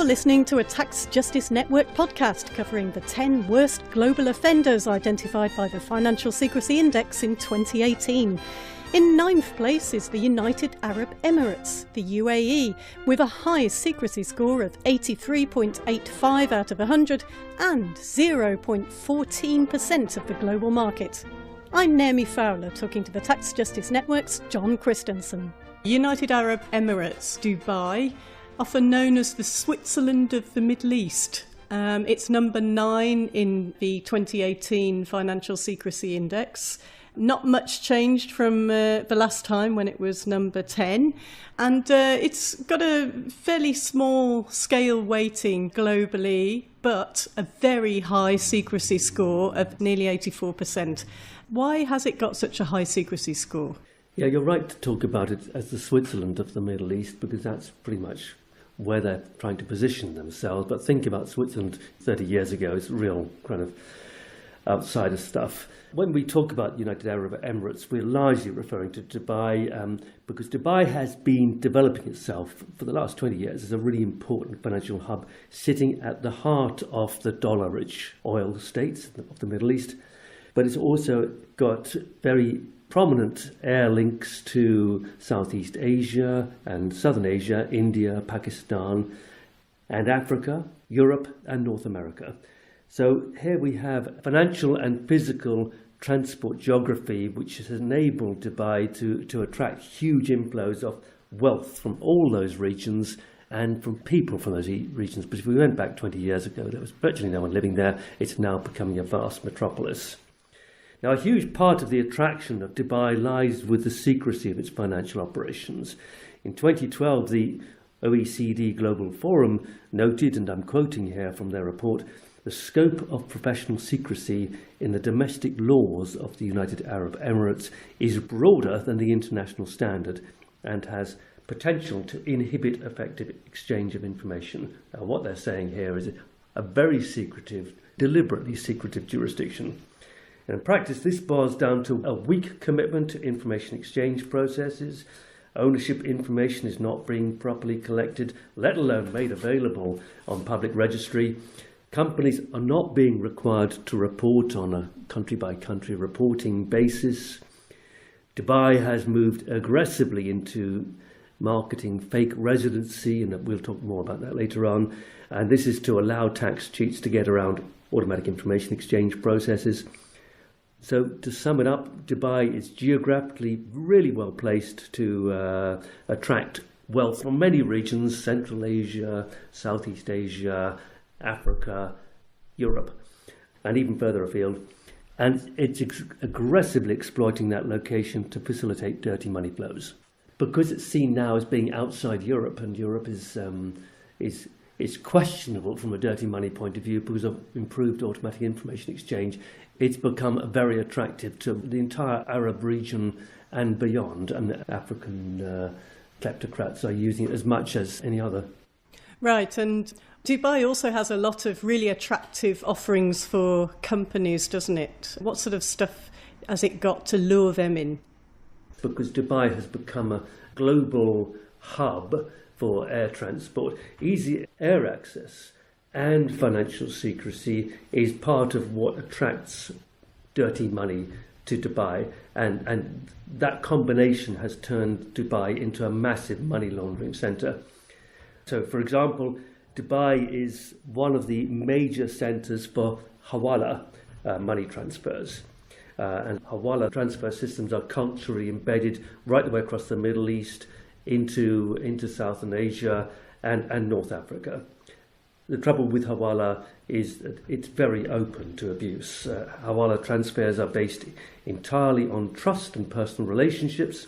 You're listening to a Tax Justice Network podcast covering the 10 worst global offenders identified by the Financial Secrecy Index in 2018. In ninth place is the United Arab Emirates, the UAE, with a high secrecy score of 83.85 out of 100 and 0.14% of the global market. I'm Naomi Fowler, talking to the Tax Justice Network's John Christensen. United Arab Emirates, Dubai, often known as the Switzerland of the Middle East. It's number 9 in the 2018 Financial Secrecy Index. Not much changed from the last time when it was number 10. And it's got a fairly small scale weighting globally, but a very high secrecy score of nearly 84%. Why has it got such a high secrecy score? Yeah, you're right to talk about it as the Switzerland of the Middle East, because that's pretty much where they're trying to position themselves. But think about Switzerland 30 years ago, it's real kind of outsider stuff. When we talk about United Arab Emirates, we're largely referring to Dubai, because Dubai has been developing itself for the last 20 years as a really important financial hub, sitting at the heart of the dollar-rich oil states of the Middle East. But it's also got very prominent air links to Southeast Asia and Southern Asia, India, Pakistan, and Africa, Europe, and North America. So here we have financial and physical transport geography, which has enabled Dubai to attract huge inflows of wealth from all those regions and from people from those regions. But if we went back 20 years ago, there was virtually no one living there. It's now becoming a vast metropolis. Now, a huge part of the attraction of Dubai lies with the secrecy of its financial operations. In 2012, the OECD Global Forum noted, and I'm quoting here from their report, the scope of professional secrecy in the domestic laws of the United Arab Emirates is broader than the international standard and has potential to inhibit effective exchange of information. Now, what they're saying here is a very secretive, deliberately secretive jurisdiction. In practice, this boils down to a weak commitment to information exchange processes. Ownership information is not being properly collected, let alone made available on public registry. Companies are not being required to report on a country-by-country reporting basis. Dubai has moved aggressively into marketing fake residency, and we'll talk more about that later on. And this is to allow tax cheats to get around automatic information exchange processes. So to sum it up, Dubai is geographically really well placed to attract wealth from many regions: Central Asia, Southeast Asia, Africa, Europe, and even further afield. And it's aggressively exploiting that location to facilitate dirty money flows. Because it's seen now as being outside Europe, and Europe is questionable from a dirty money point of view because of improved automatic information exchange, it's become very attractive to the entire Arab region and beyond, and the African kleptocrats are using it as much as any other. Right, and Dubai also has a lot of really attractive offerings for companies, doesn't it? What sort of stuff has it got to lure them in? Because Dubai has become a global hub for air transport, easy air access and financial secrecy is part of what attracts dirty money to Dubai, and that combination has turned Dubai into a massive money laundering centre. So, for example, Dubai is one of the major centres for hawala money transfers. And hawala transfer systems are culturally embedded right the way across the Middle East into Southern Asia and North Africa. The trouble with hawala is that it's very open to abuse. Hawala transfers are based entirely on trust and personal relationships.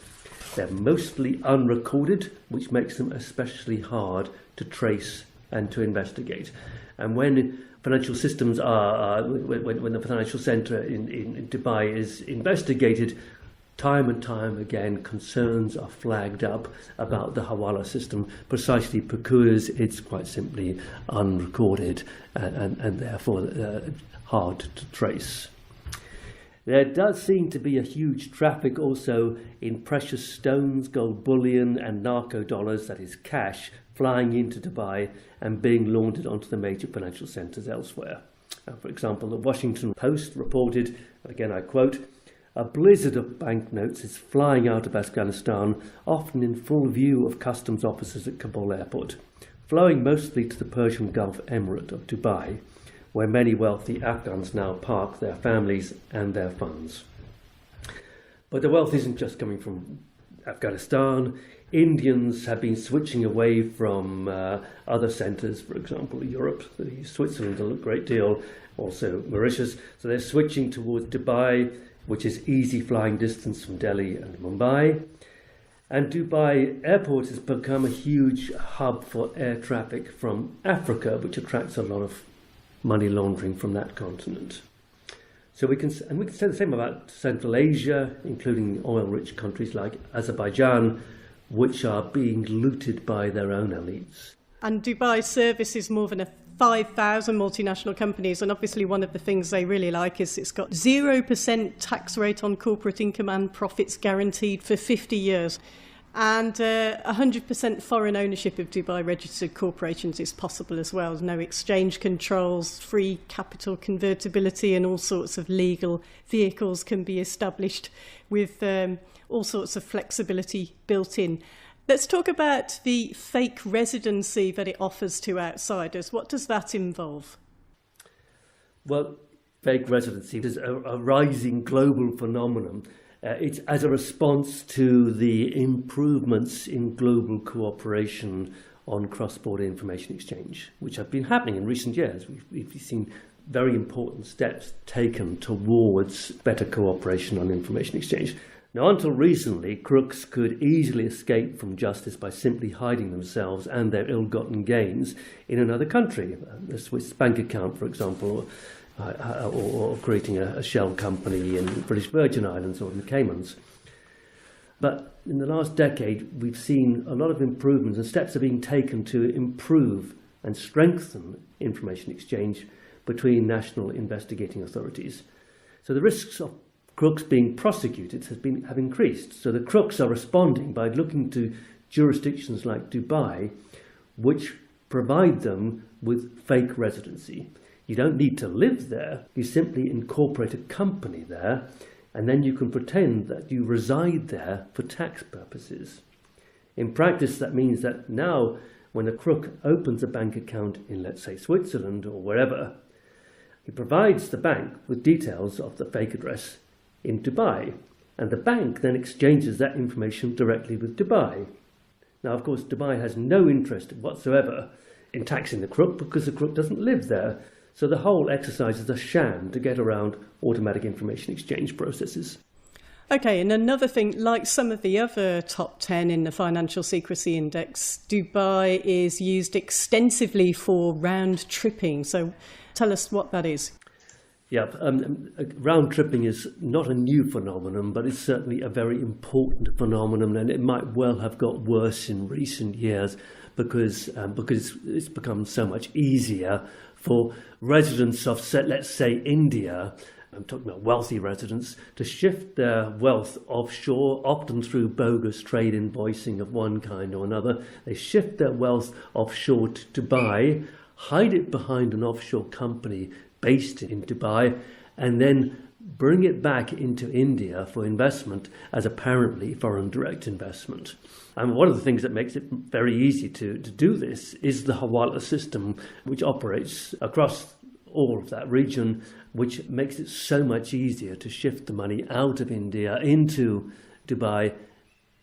They're mostly unrecorded, which makes them especially hard to trace and to investigate. And when financial systems when the financial centre in Dubai is investigated, time and time again, concerns are flagged up about the hawala system precisely because it's quite simply unrecorded and therefore hard to trace. There does seem to be a huge traffic also in precious stones, gold bullion and narco dollars, that is cash, flying into Dubai and being laundered onto the major financial centres elsewhere. For example, the Washington Post reported, and again I quote, "A blizzard of banknotes is flying out of Afghanistan, often in full view of customs officers at Kabul airport, flowing mostly to the Persian Gulf Emirate of Dubai, where many wealthy Afghans now park their families and their funds." But the wealth isn't just coming from Afghanistan. Indians have been switching away from other centres, for example, Europe. They use Switzerland a great deal, also Mauritius. So they're switching towards Dubai, which is easy flying distance from Delhi and Mumbai. And Dubai airport has become a huge hub for air traffic from Africa, which attracts a lot of money laundering from that continent. So we can say the same about Central Asia, including oil-rich countries like Azerbaijan, which are being looted by their own elites. And Dubai services more than 5,000 multinational companies, and obviously one of the things they really like is it's got 0% tax rate on corporate income and profits guaranteed for 50 years. And 100% foreign ownership of Dubai registered corporations is possible as well. No exchange controls, free capital convertibility, and all sorts of legal vehicles can be established with all sorts of flexibility built in. Let's talk about the fake residency that it offers to outsiders. What does that involve? Well, fake residency is a rising global phenomenon. It's as a response to the improvements in global cooperation on cross-border information exchange, which have been happening in recent years. We've seen very important steps taken towards better cooperation on information exchange. Now, until recently, crooks could easily escape from justice by simply hiding themselves and their ill-gotten gains in another country, a Swiss bank account, for example, or creating a shell company in the British Virgin Islands or in the Caymans. But in the last decade, we've seen a lot of improvements, and steps are being taken to improve and strengthen information exchange between national investigating authorities. So the risks of crooks being prosecuted have increased. So the crooks are responding by looking to jurisdictions like Dubai, which provide them with fake residency. You don't need to live there. You simply incorporate a company there, and then you can pretend that you reside there for tax purposes. In practice, that means that now when a crook opens a bank account in, let's say, Switzerland or wherever, he provides the bank with details of the fake address in Dubai, and the bank then exchanges that information directly with Dubai. Now, of course, Dubai has no interest whatsoever in taxing the crook because the crook doesn't live there. So the whole exercise is a sham to get around automatic information exchange processes. Okay, and another thing, like some of the other top 10 in the Financial Secrecy Index, Dubai is used extensively for round tripping. So tell us what that is. Yeah, round tripping is not a new phenomenon, but it's certainly a very important phenomenon, and it might well have got worse in recent years because it's become so much easier for residents of, let's say, India, I'm talking about wealthy residents, to shift their wealth offshore, often through bogus trade invoicing of one kind or another. They shift their wealth offshore to Dubai, hide it behind an offshore company based in Dubai, and then bring it back into India for investment as apparently foreign direct investment. And one of the things that makes it very easy to do this is the Hawala system, which operates across all of that region, which makes it so much easier to shift the money out of India into Dubai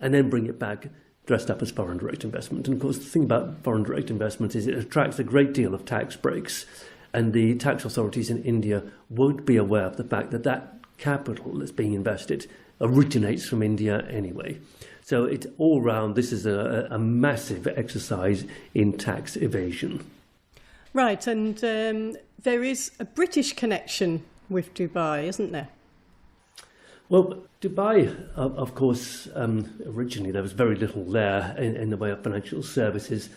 and then bring it back dressed up as foreign direct investment. And of course, the thing about foreign direct investment is it attracts a great deal of tax breaks, and the tax authorities in India won't be aware of the fact that that capital that's being invested originates from India anyway. So it's all round, this is a massive exercise in tax evasion. Right, and there is a British connection with Dubai, isn't there? Well, Dubai, of course, originally there was very little there in the way of financial services.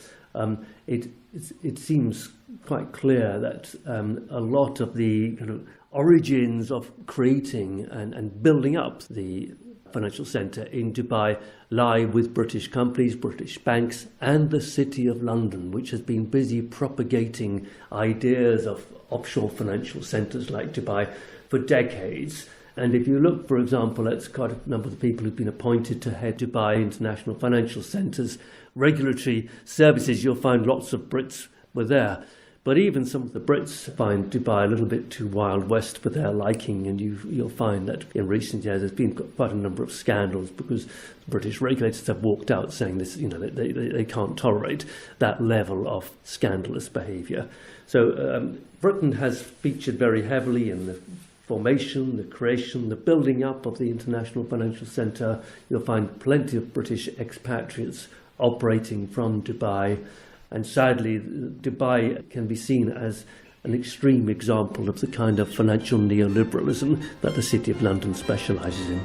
It seems quite clear that a lot of the kind of origins of creating and building up the financial centre in Dubai lie with British companies, British banks, and the City of London, which has been busy propagating ideas of offshore financial centres like Dubai for decades. And if you look, for example, at quite a number of the people who've been appointed to head Dubai International Financial Centres, regulatory services, you'll find lots of Brits were there. But even some of the Brits find Dubai a little bit too Wild West for their liking, and you'll find that in recent years there's been quite a number of scandals because British regulators have walked out saying this, they can't tolerate that level of scandalous behaviour. So Britain has featured very heavily in the formation, the creation, the building up of the International Financial Centre. You'll find plenty of British expatriates operating from Dubai. And sadly, Dubai can be seen as an extreme example of the kind of financial neoliberalism that the City of London specialises in.